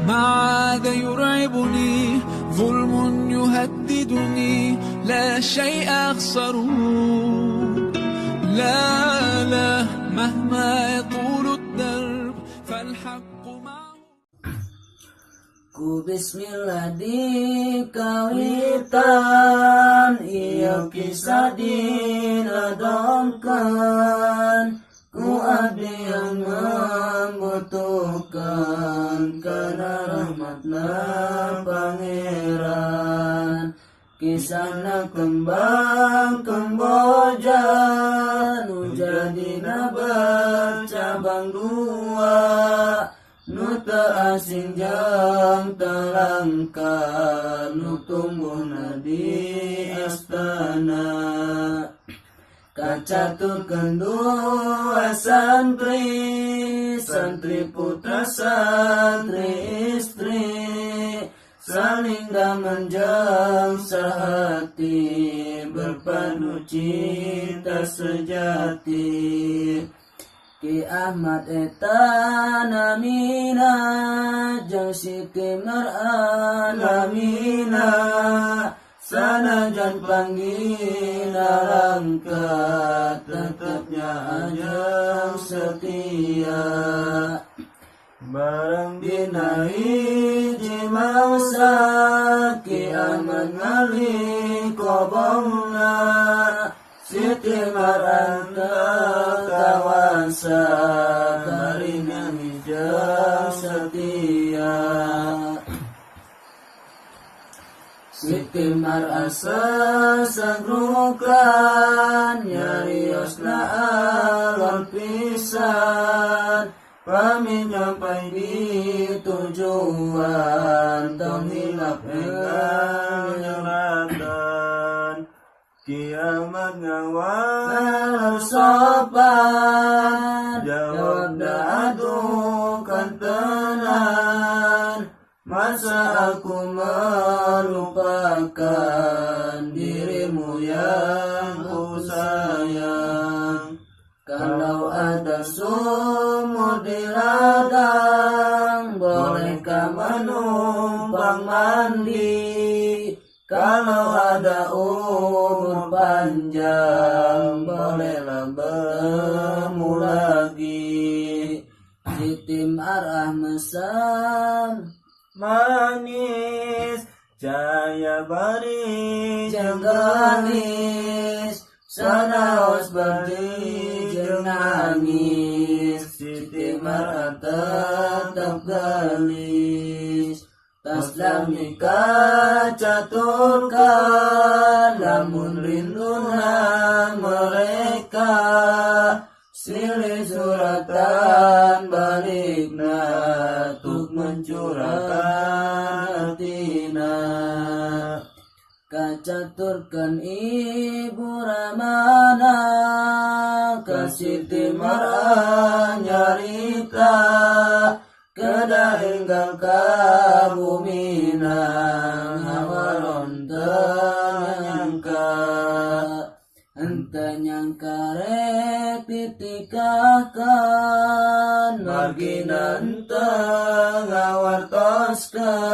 ما عاد يرعبني ظلم يهددني لا شيء أخسره لا مهما يطول الدرب فالحق معه. Ku bismillah di kawitan, iya kisah diladongkan. Ku abdi yang membutuhkan, karena rahmatna pangeran. Kisahna kembang kemboja, nu jadina bercabang dua. Nu teu asing jeung telangka, nu tumbuhna di astana. Kacaturkeun dua santri, santri putra santri istri, saling daman jeung sahati, berpadu cinta sejati. Ki Ahmad eta namina, jeung Siti Mar'an namina, sanajan panggina langka, tetepnya ajeng setia. Bareng dina hiji mangsa, Ki Ahmad ngalih kobongna, Siti Mar'an kawasa, karingan hijau setia. Siti Mar'an sesangrukan, nyariosna alon pisan. Pami nyampai di tujuan, tong hilap enggang nyeratan. Kiamat ngawal sopan, jawab da adukan tenan. Masa aku melupakan dirimu yang ku sayang. Kalau ada sumur di ladang, bolehkah menumpang mandi? Kalau ada umur panjang, bolehlah bertemu lagi. Siti Mar'ah mesam manis, cahaya baris jenggalis, sanaos berdiri jeung nangis. Siti Mar'ah tetap gelis, tas lami kacaturkan, lamun rinduna mereka. Silih suratan balikna, tuk mencurahkan hatina. Kacaturkan ibu Ramana, ka Siti Mar'ah nyarita, kedah enggal ka bumina, ngawaron teu nyangka. Henteu nyangka rek ditikahkan, margina henteu ngawartoskeun.